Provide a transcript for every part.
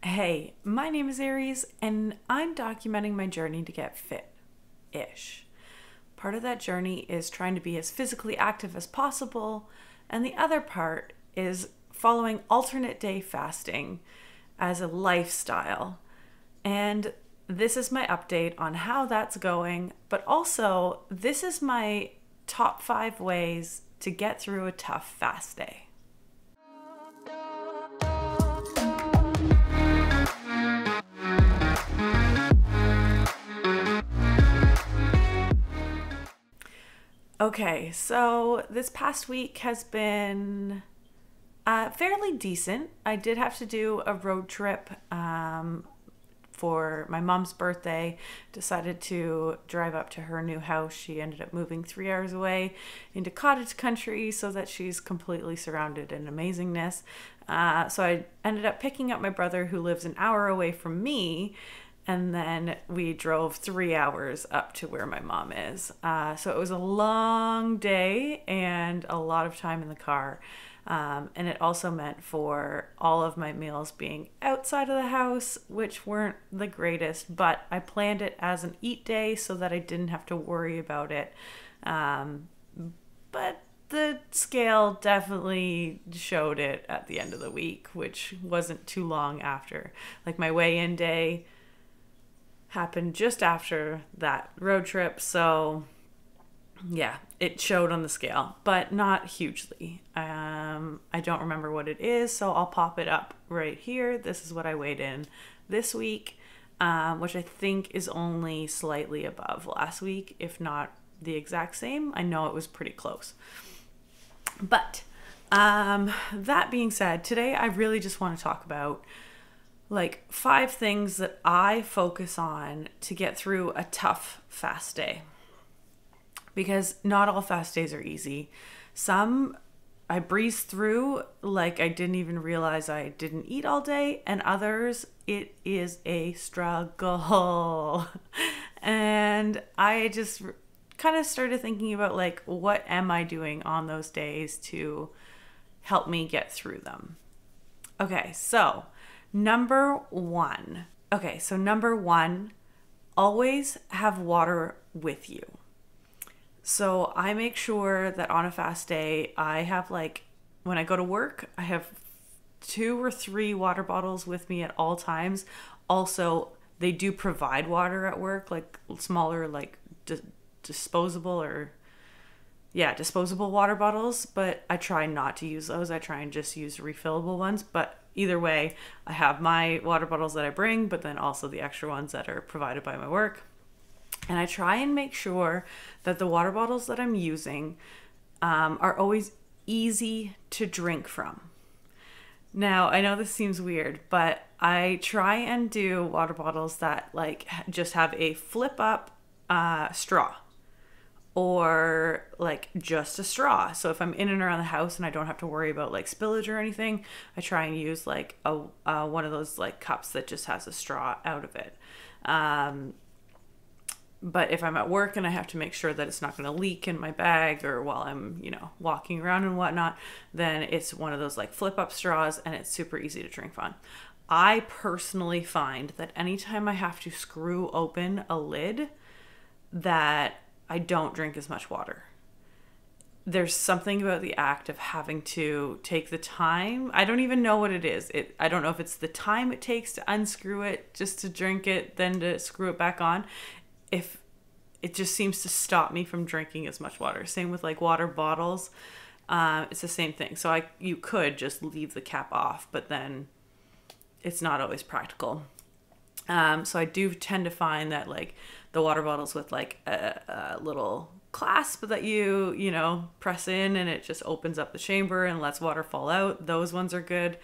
Hey, my name is Aries, and I'm documenting my journey to get fit-ish. Part of that journey is trying to be as physically active as possible, and the other part is following alternate day fasting as a lifestyle. And this is my update on how that's going, but also this is my top 5 ways to get through a tough fast day. Okay, so this past week has been fairly decent. I did have to do a road trip for my mom's birthday. Decided to drive up to her new house. She ended up moving 3 hours away into cottage country so that she's completely surrounded in amazingness. So I ended up picking up my brother who lives an hour away from me. And then we drove 3 hours up to where my mom is. So it was a long day and a lot of time in the car. And it also meant for all of my meals being outside of the house, which weren't the greatest, but I planned it as an eat day so that I didn't have to worry about it. But the scale definitely showed it at the end of the week, which wasn't too long after. Like my weigh-in day happened just after that road trip, so yeah, it showed on the scale, but not hugely. I don't remember what it is, so I'll pop it up right here. This is what I weighed in this week, which I think is only slightly above last week, if not the exact same. I know it was pretty close. But that being said, today I really just want to talk about like 5 things that I focus on to get through a tough fast day. Because not all fast days are easy. Some I breeze through like I didn't even realize I didn't eat all day, and others it is a struggle. And I just kind of started thinking about like, what am I doing on those days to help me get through them? Okay, so number one, always have water with you. So I make sure that on a fast day, I have like, when I go to work, I have 2 or 3 water bottles with me at all times. Also, they do provide water at work, like smaller, like disposable water bottles, but I try not to use those. I try and just use refillable ones, but either way, I have my water bottles that I bring, but then also the extra ones that are provided by my work. And I try and make sure that the water bottles that I'm using are always easy to drink from. Now, I know this seems weird, but I try and do water bottles that like just have a flip up straw, or like just a straw. So if I'm in and around the house and I don't have to worry about like spillage or anything, I try and use like a one of those like cups that just has a straw out of it. But if I'm at work and I have to make sure that it's not going to leak in my bag or while I'm, walking around and whatnot, then it's one of those like flip up straws, and it's super easy to drink from. I personally find that anytime I have to screw open a lid, that I don't drink as much water. There's something about the act of having to take the time. I don't even know what it is. I don't know if it's the time it takes to unscrew it just to drink it, then to screw it back on. If it just seems to stop me from drinking as much water. Same with like water bottles. It's the same thing. So you could just leave the cap off, but then it's not always practical. So I do tend to find that like the water bottles with like a little clasp that you press in and it just opens up the chamber and lets water fall out. Those ones are good.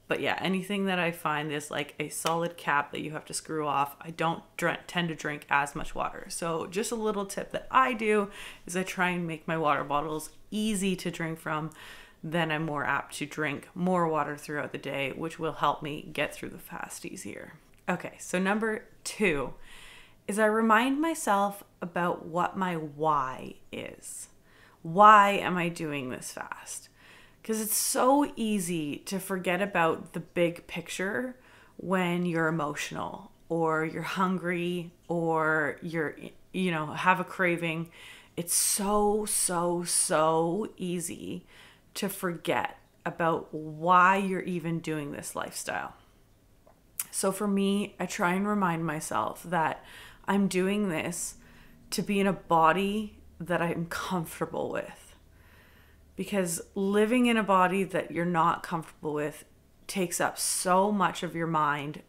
But yeah, anything that I find is like a solid cap that you have to screw off, I don't tend to drink as much water. So just a little tip that I do is I try and make my water bottles easy to drink from. Then I'm more apt to drink more water throughout the day, which will help me get through the fast easier. Okay, so number 2 is I remind myself about what my why is. Why am I doing this fast? Because it's so easy to forget about the big picture when you're emotional or you're hungry or you're, have a craving. It's so, so, so easy to forget about why you're even doing this lifestyle. So for me, I try and remind myself that I'm doing this to be in a body that I'm comfortable with. Because living in a body that you're not comfortable with takes up so much of your mind,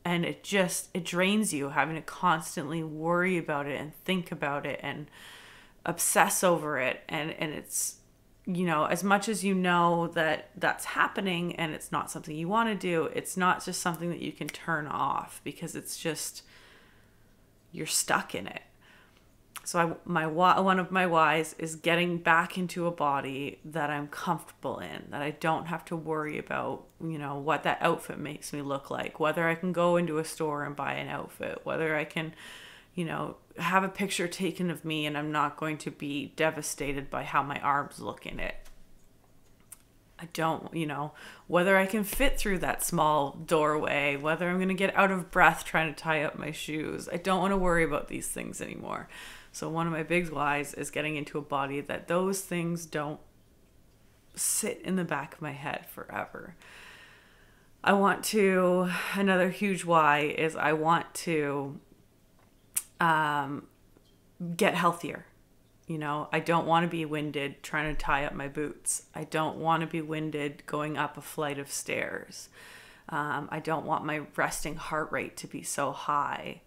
and it drains you having to constantly worry about it and think about it and obsess over it. And it's, as much as that that's happening and it's not something you want to do, it's not just something that you can turn off, because it's just, you're stuck in it. So one of my whys is getting back into a body that I'm comfortable in, that I don't have to worry about, what that outfit makes me look like, whether I can go into a store and buy an outfit, whether I can, have a picture taken of me and I'm not going to be devastated by how my arms look in it. I don't, whether I can fit through that small doorway, whether I'm going to get out of breath trying to tie up my shoes. I don't want to worry about these things anymore. So one of my big whys is getting into a body that those things don't sit in the back of my head forever. Another huge why is I want to get healthier. I don't want to be winded trying to tie up my boots. I don't want to be winded going up a flight of stairs. I don't want my resting heart rate to be so high.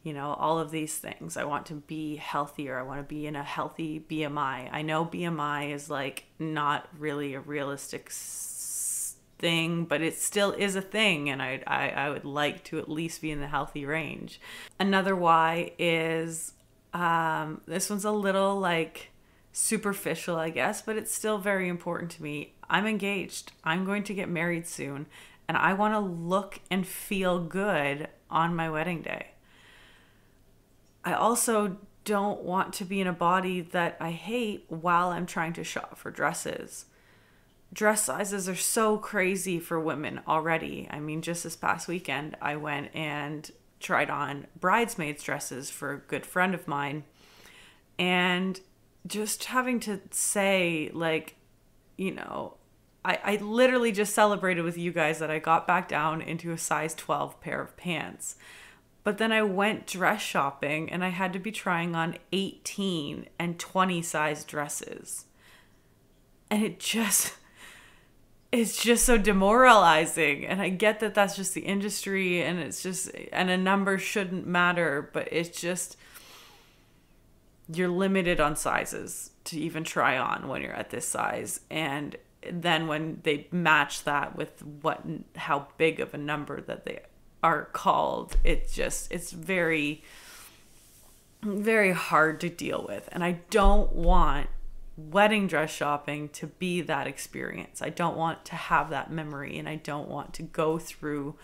All of these things. I want to be healthier. I want to be in a healthy BMI. I know BMI is like not really a realistic thing, but it still is a thing. And I would like to at least be in the healthy range. Another why is, this one's a little like superficial, I guess, but it's still very important to me. I'm engaged. I'm going to get married soon, and I want to look and feel good on my wedding day. I also don't want to be in a body that I hate while I'm trying to shop for dresses. Dress sizes are so crazy for women already. I mean, just this past weekend, I went and tried on bridesmaids dresses for a good friend of mine, and just having to say, like, I literally just celebrated with you guys that I got back down into a size 12 pair of pants. But then I went dress shopping and I had to be trying on 18 and 20 size dresses. And it's just so demoralizing. And I get that that's just the industry, and and a number shouldn't matter, but it's just, you're limited on sizes to even try on when you're at this size. And then when they match that with how big of a number that they are called, it's very, very hard to deal with. And I don't want wedding dress shopping to be that experience. I don't want to have that memory, and I don't want to go through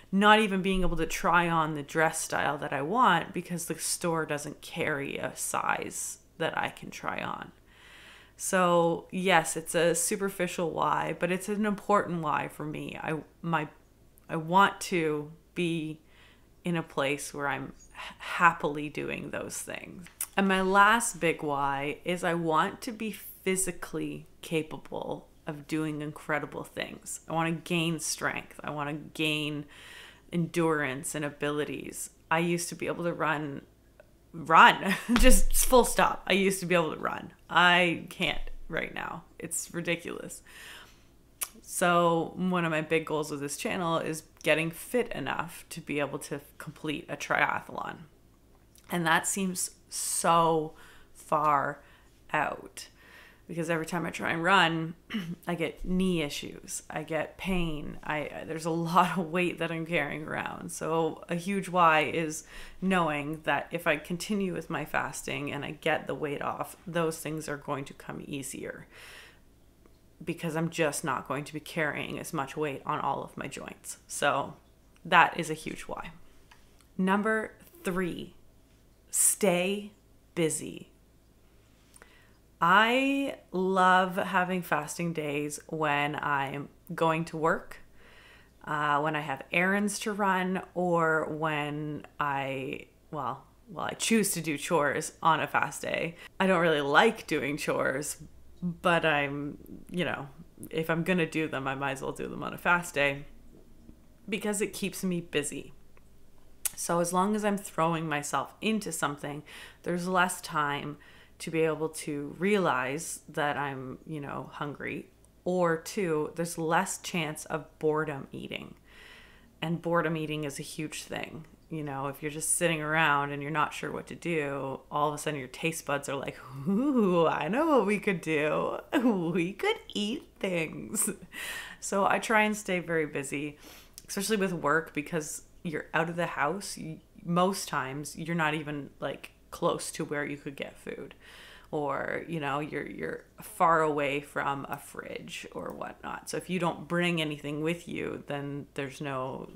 not even being able to try on the dress style that I want because the store doesn't carry a size that I can try on. So yes, it's a superficial why, but it's an important why for me. I want to be in a place where I'm happily doing those things. And my last big why is I want to be physically capable of doing incredible things. I want to gain strength. I want to gain endurance and abilities. I used to be able to run, just full stop. I used to be able to run. I can't right now. It's ridiculous. So one of my big goals with this channel is getting fit enough to be able to complete a triathlon. And that seems so far out because every time I try and run, I get knee issues. I get pain. There's a lot of weight that I'm carrying around. So a huge why is knowing that if I continue with my fasting and I get the weight off, those things are going to come easier, because I'm just not going to be carrying as much weight on all of my joints. So that is a huge why. Number 3, stay busy. I love having fasting days when I'm going to work, when I have errands to run, or when I choose to do chores on a fast day. I don't really like doing chores, but if I'm gonna do them, I might as well do them on a fast day because it keeps me busy. So as long as I'm throwing myself into something, there's less time to be able to realize that I'm, hungry. Or two, there's less chance of boredom eating. And boredom eating is a huge thing. If you're just sitting around and you're not sure what to do, all of a sudden your taste buds are like, ooh, I know what we could do. We could eat things. So I try and stay very busy, especially with work, because you're out of the house. Most times you're not even like close to where you could get food, or you're far away from a fridge or whatnot. So if you don't bring anything with you, then there's no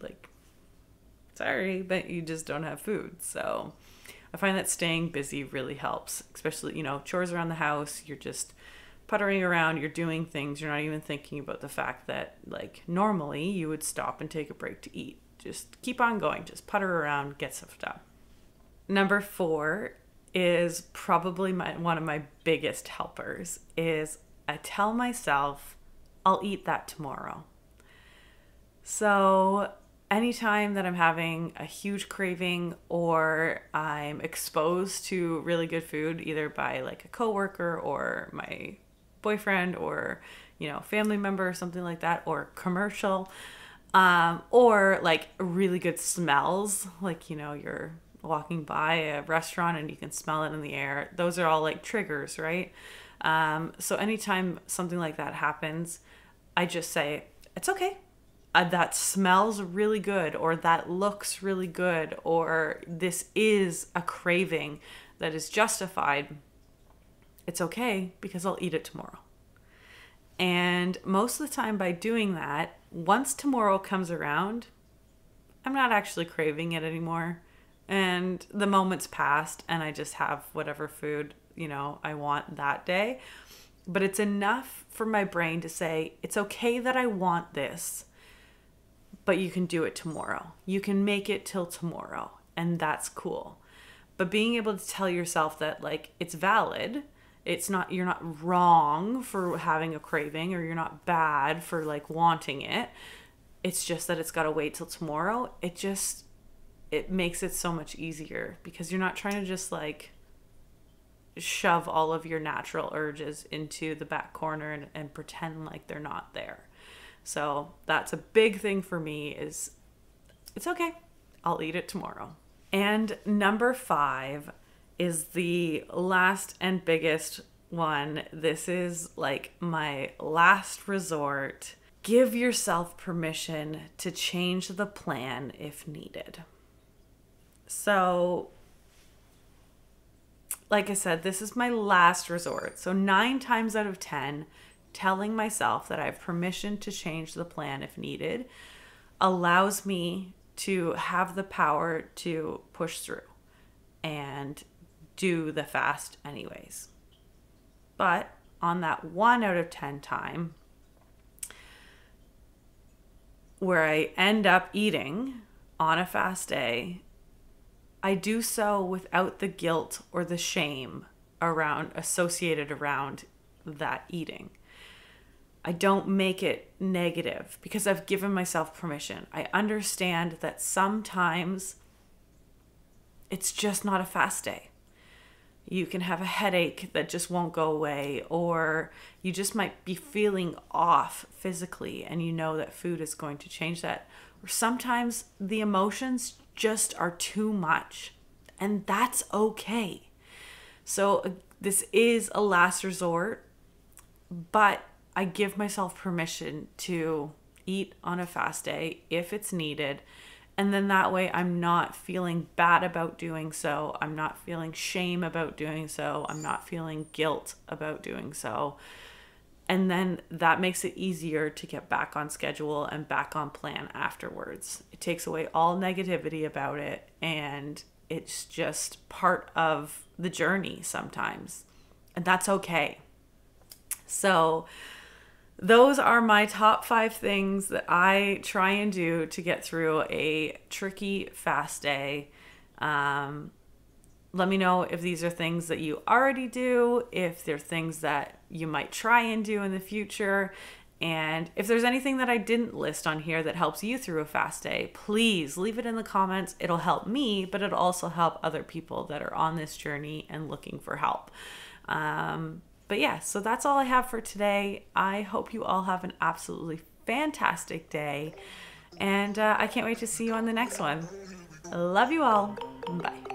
sorry, but you just don't have food. So I find that staying busy really helps, especially chores around the house. You're just puttering around, you're doing things, you're not even thinking about the fact that normally you would stop and take a break to eat. Just keep on going, just putter around, get stuff done. Number 4 is probably one of my biggest helpers. Is I tell myself I'll eat that tomorrow. So anytime that I'm having a huge craving, or I'm exposed to really good food, either by a coworker or my boyfriend, or family member or something like that, or commercial, or really good smells, you're walking by a restaurant and you can smell it in the air. Those are all triggers, right? So anytime something like that happens, I just say, it's okay. That smells really good, or that looks really good, or this is a craving that is justified. It's okay because I'll eat it tomorrow. And most of the time by doing that, once tomorrow comes around, I'm not actually craving it anymore. And the moment's passed and I just have whatever food, I want that day. But it's enough for my brain to say, it's okay that I want this, but you can do it tomorrow. You can make it till tomorrow, and that's cool. But being able to tell yourself that it's valid, you're not wrong for having a craving, or you're not bad for wanting it. It's just that it's got to wait till tomorrow. It makes it so much easier, because you're not trying to just shove all of your natural urges into the back corner and pretend like they're not there. So that's a big thing for me, is it's okay. I'll eat it tomorrow. And number 5 is the last and biggest one. This is my last resort. Give yourself permission to change the plan if needed. So, like I said, this is my last resort. So 9 times out of 10, telling myself that I have permission to change the plan if needed allows me to have the power to push through and do the fast anyways. But on that 1 out of 10 time where I end up eating on a fast day, I do so without the guilt or the shame associated around that eating. I don't make it negative because I've given myself permission. I understand that sometimes it's just not a fast day. You can have a headache that just won't go away, or you just might be feeling off physically and you know that food is going to change that. Or sometimes the emotions just are too much, and that's okay. So this is a last resort, but I give myself permission to eat on a fast day if it's needed. And then that way I'm not feeling bad about doing so. I'm not feeling shame about doing so. I'm not feeling guilt about doing so. And then that makes it easier to get back on schedule and back on plan afterwards. It takes away all negativity about it, and it's just part of the journey sometimes. and that's okay. So those are my top 5 things that I try and do to get through a tricky fast day. Let me know if these are things that you already do, if they're things that you might try and do in the future. And if there's anything that I didn't list on here that helps you through a fast day, please leave it in the comments. It'll help me, but it'll also help other people that are on this journey and looking for help. But yeah, so that's all I have for today. I hope you all have an absolutely fantastic day. And I can't wait to see you on the next one. I love you all. Bye.